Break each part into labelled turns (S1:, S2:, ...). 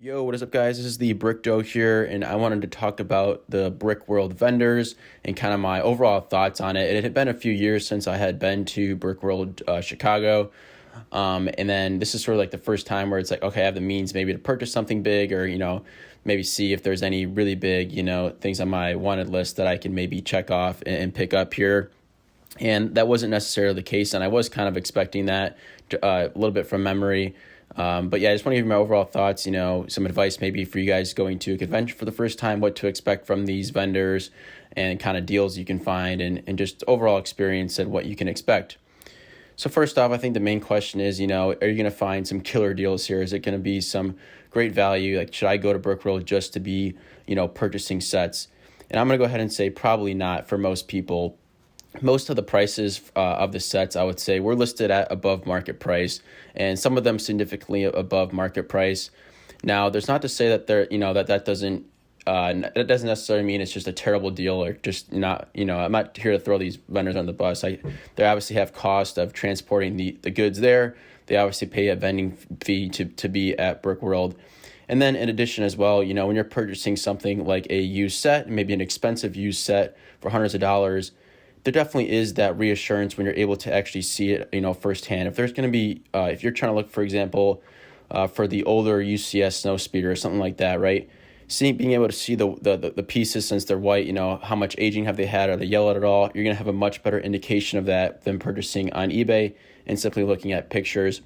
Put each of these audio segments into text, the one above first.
S1: Yo, what is up, guys? This is the Brick Doe here, and I wanted to talk about the Brickworld vendors and kind of my overall thoughts on it. It had been a few years since I had been to Brickworld Chicago, and then this is sort of like the first time where it's like, okay, I have the means maybe to purchase something big, or maybe see if there's any really big, things on my wanted list that I can maybe check off and pick up here. And that wasn't necessarily the case, and I was kind of expecting that a little bit from memory. But yeah, I just want to give you my overall thoughts, some advice maybe for you guys going to a convention for the first time, what to expect from these vendors and kind of deals you can find and just overall experience and what you can expect. So first off, I think the main question is, are you going to find some killer deals here? Is it going to be some great value? Like, should I go to Brickworld just to be, purchasing sets? And I'm going to go ahead and say probably not for most people. Most of the prices of the sets, I would say, were listed at above market price, and some of them significantly above market price. Now, there's not to say that that doesn't necessarily mean it's just a terrible deal or just not. I'm not here to throw these vendors on the bus. They obviously have cost of transporting the goods there. They obviously pay a vending fee to be at Brickworld. And then in addition as well, when you're purchasing something like a used set, maybe an expensive used set for hundreds of dollars, there definitely is that reassurance when you're able to actually see it, firsthand. If there's going to be, if you're trying to look, for example, for the older Ucs Snow Speeder or something like that, right? Being able to see the pieces since they're white, how much aging have they had? Are they yellowed at all? You're going to have a much better indication of that than purchasing on eBay and simply looking at pictures.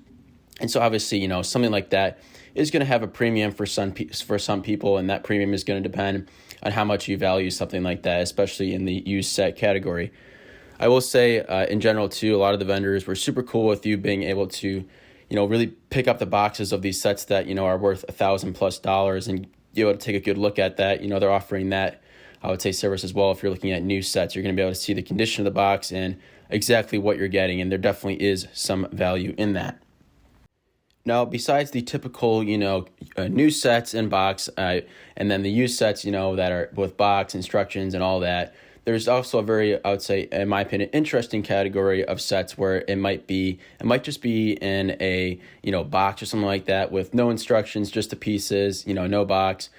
S1: And so obviously, something like that is going to have a premium for some people, and that premium is going to depend on how much you value something like that, especially in the used set category. I will say, in general, too, a lot of the vendors were super cool with you being able to, really pick up the boxes of these sets that, are worth $1,000+ and be able to take a good look at that. They're offering that, I would say, service as well. If you're looking at new sets, you're going to be able to see the condition of the box and exactly what you're getting, and there definitely is some value in that. Now, besides the typical, new sets in box, and then the used sets, that are with box, instructions, and all that, there's also a very, I would say, in my opinion, interesting category of sets where it might just be in a, box or something like that with no instructions, just the pieces, no box.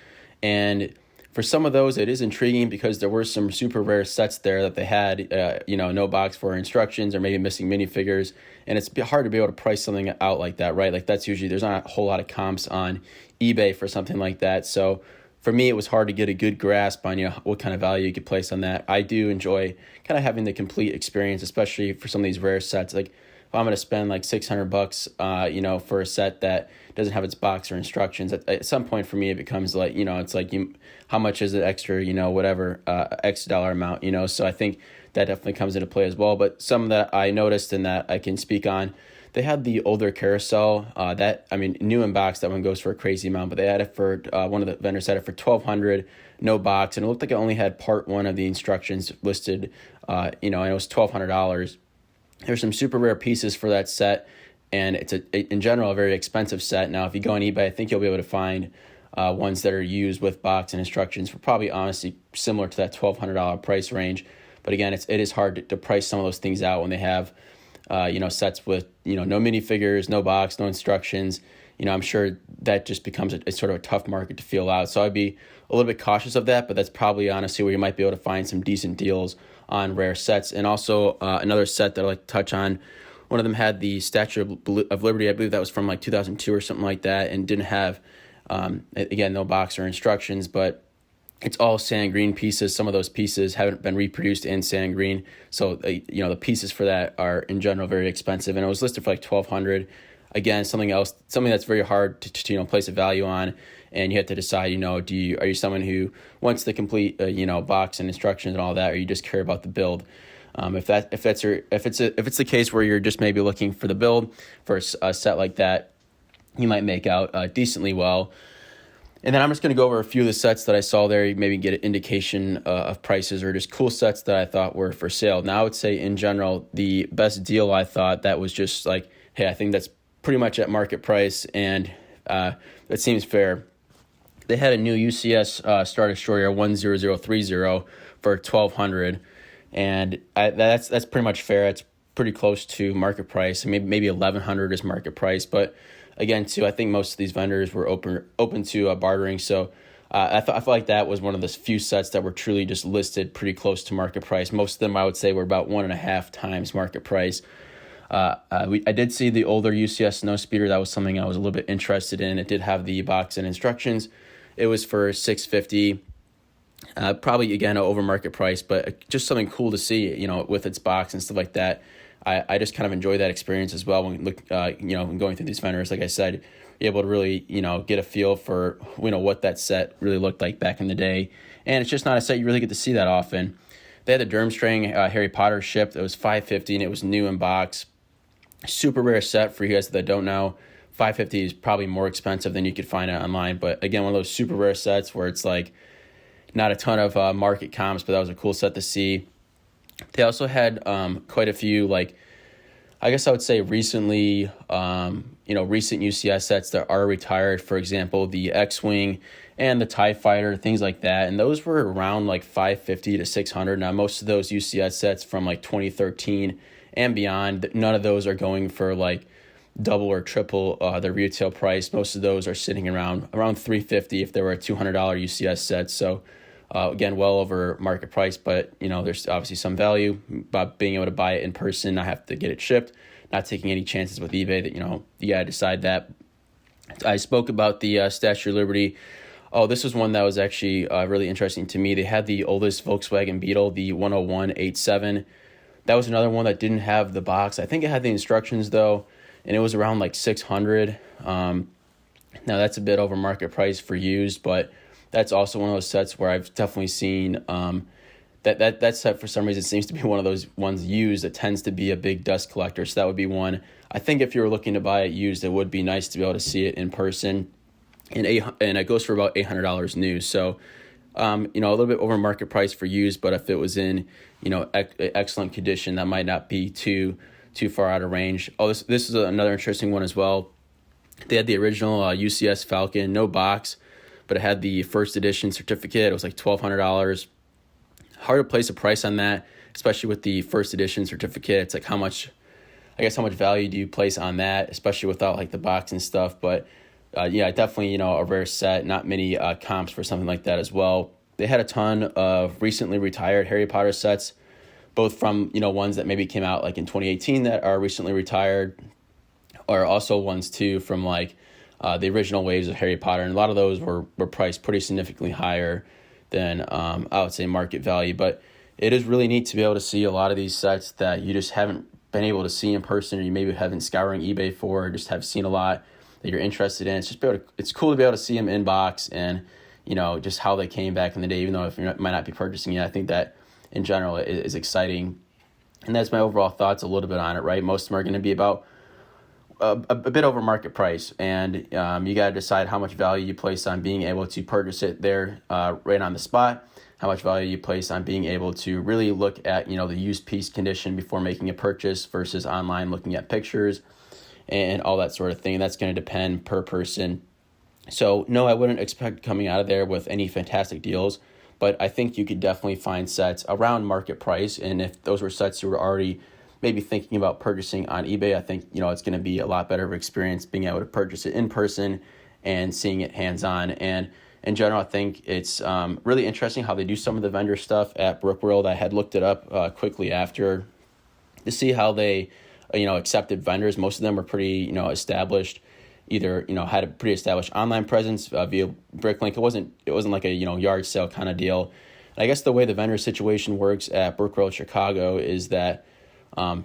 S1: And for some of those, it is intriguing because there were some super rare sets there that they had, no box for instructions or maybe missing minifigures. And it's hard to be able to price something out like that, right? Like that's usually, there's not a whole lot of comps on eBay for something like that. So for me, it was hard to get a good grasp on, what kind of value you could place on that. I do enjoy kind of having the complete experience, especially for some of these rare sets. Like if I'm going to spend like $600, for a set that doesn't have its box or instructions, at some point for me, it becomes like, it's like, how much is it extra, whatever, X dollar amount, so I think that definitely comes into play as well. But some that I noticed and that I can speak on, they had the older carousel new in box, that one goes for a crazy amount, but they had it for, one of the vendors had it for $1,200, no box, and it looked like it only had part one of the instructions listed, and it was $1,200. There's some super rare pieces for that set, and it's in general a very expensive set. Now, if you go on eBay, I think you'll be able to find ones that are used with box and instructions for probably honestly similar to that $1,200 price range. But again, it is hard to price some of those things out when they have, sets with, no minifigures, no box, no instructions. I'm sure that just becomes a sort of a tough market to feel out. So I'd be a little bit cautious of that, but that's probably honestly where you might be able to find some decent deals on rare sets. And also another set that I'd like to touch on, one of them had the Stature of Liberty. I believe that was from like 2002 or something like that, and didn't have, again, no box or instructions, but it's all sand green pieces. Some of those pieces haven't been reproduced in sand green. So, the pieces for that are in general very expensive. And it was listed for like $1,200. Again, something that's very hard to place a value on. And you have to decide, are you someone who wants the complete, box and instructions and all that, or you just care about the build? If it's the case where you're just maybe looking for the build for a set like that, you might make out decently well. And then I'm just going to go over a few of the sets that I saw there, maybe get an indication of prices or just cool sets that I thought were for sale. Now, I would say in general, the best deal I thought that was just like, hey, I think that's pretty much at market price, and that seems fair. They had a new UCS Star Destroyer 10030 for $1,200, and that's pretty much fair. It's pretty close to market price. Maybe $1,100 is market price, but again, too, I think most of these vendors were open to bartering. So I felt like that was one of the few sets that were truly just listed pretty close to market price. Most of them, I would say, were about 1.5 times market price. I did see the older UCS Snow Speeder. That was something I was a little bit interested in. It did have the box and instructions. It was for $650. Probably, again, over market price, but just something cool to see, with its box and stuff like that. I just kind of enjoy that experience as well when when going through these vendors. Like I said, you're able to really, get a feel for, what that set really looked like back in the day. And it's just not a set you really get to see that often. They had the Durmstrang Harry Potter ship that was $550, and it was new in box. Super rare set for you guys that don't know. $550 is probably more expensive than you could find it online. But again, one of those super rare sets where it's like not a ton of market comps, but that was a cool set to see. They also had quite a few, I guess I would say recently, recent UCS sets that are retired. For example, the X-Wing and the TIE Fighter, things like that. And those were around $550 to $600. Now, most of those UCS sets from 2013 and beyond, none of those are going for double or triple the retail price. Most of those are sitting around $350 if they were a $200 UCS set. So again, well over market price, but there's obviously some value about being able to buy it in person, not have to get it shipped, not taking any chances with eBay that you gotta decide that. I spoke about the Stature of Liberty. Oh, this was one that was actually really interesting to me. They had the oldest Volkswagen Beetle, the 10187. That was another one that didn't have the box. I think it had the instructions though, and it was around $600. Now that's a bit over market price for used, but that's also one of those sets where I've definitely seen that set for some reason seems to be one of those ones used that tends to be a big dust collector. So that would be one. I think if you were looking to buy it used, it would be nice to be able to see it in person. And it goes for about $800 new. So a little bit over market price for used, but if it was in excellent condition, that might not be too far out of range. Oh, this is another interesting one as well. They had the original UCS Falcon, no box, but it had the first edition certificate. It was $1,200. Hard to place a price on that, especially with the first edition certificate. It's how much value do you place on that, especially without the box and stuff. But definitely, a rare set, not many comps for something like that as well. They had a ton of recently retired Harry Potter sets, both from, ones that maybe came out in 2018 that are recently retired, or also ones too from the original waves of Harry Potter. And a lot of those were priced pretty significantly higher than I would say market value. But it is really neat to be able to see a lot of these sets that you just haven't been able to see in person, or you maybe haven't scouring eBay for, or just have seen a lot that you're interested in. It's cool to be able to see them in box and, just how they came back in the day, even though if you might not be purchasing it. I think that in general is exciting. And that's my overall thoughts a little bit on it, right? Most of them are going to be about a bit over market price, and you got to decide how much value you place on being able to purchase it there right on the spot, how much value you place on being able to really look at the used piece condition before making a purchase versus online looking at pictures and all that sort of thing. And that's going to depend per person. So no, I wouldn't expect coming out of there with any fantastic deals, but I think you could definitely find sets around market price. And if those were sets you were already maybe thinking about purchasing on eBay, I think, it's going to be a lot better of an experience being able to purchase it in person and seeing it hands-on. And in general, I think it's really interesting how they do some of the vendor stuff at Brickworld. I had looked it up quickly after to see how they, accepted vendors. Most of them were pretty, established, either, had a pretty established online presence via Bricklink. It wasn't like a, yard sale kind of deal. And I guess the way the vendor situation works at Brickworld Chicago is that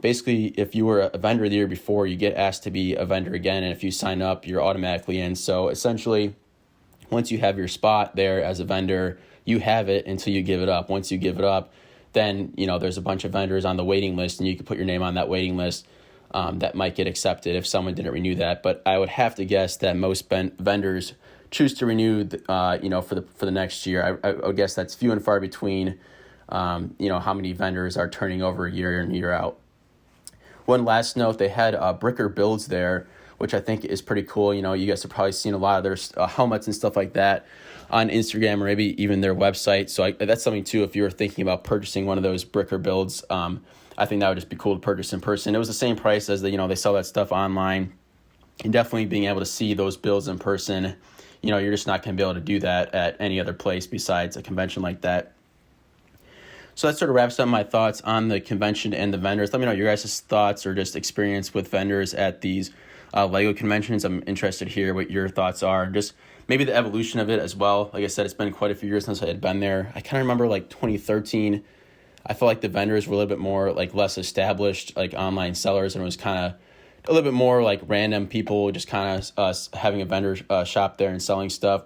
S1: basically, if you were a vendor the year before, you get asked to be a vendor again, and if you sign up, you're automatically in. So essentially, once you have your spot there as a vendor, you have it until you give it up. Once you give it up, then there's a bunch of vendors on the waiting list, and you can put your name on that waiting list that might get accepted if someone didn't renew that. But I would have to guess that most vendors choose to renew, for the next year. I would guess that's few and far between. How many vendors are turning over year in, year out. One last note, they had Bricker Builds there, which I think is pretty cool. You guys have probably seen a lot of their helmets and stuff like that on Instagram or maybe even their website. So that's something too, if you were thinking about purchasing one of those Bricker Builds, I think that would just be cool to purchase in person. It was the same price as they sell that stuff online. and definitely being able to see those builds in person. You're just not going to be able to do that at any other place besides a convention like that. So that sort of wraps up my thoughts on the convention and the vendors. Let me know your guys' thoughts or just experience with vendors at these LEGO conventions. I'm interested to hear what your thoughts are. Just maybe the evolution of it as well. Like I said, it's been quite a few years since I had been there. I kind of remember like 2013. I felt like the vendors were a little bit more like less established, like online sellers, and it was kind of a little bit more like random people just kind of having a vendor shop there and selling stuff.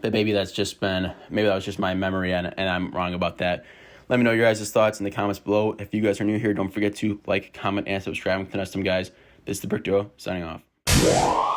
S1: But maybe that was just my memory, and I'm wrong about that. Let me know your guys' thoughts in the comments below. If you guys are new here, don't forget to like, comment, and subscribe. And connect them, guys. This is the Brick Duo signing off.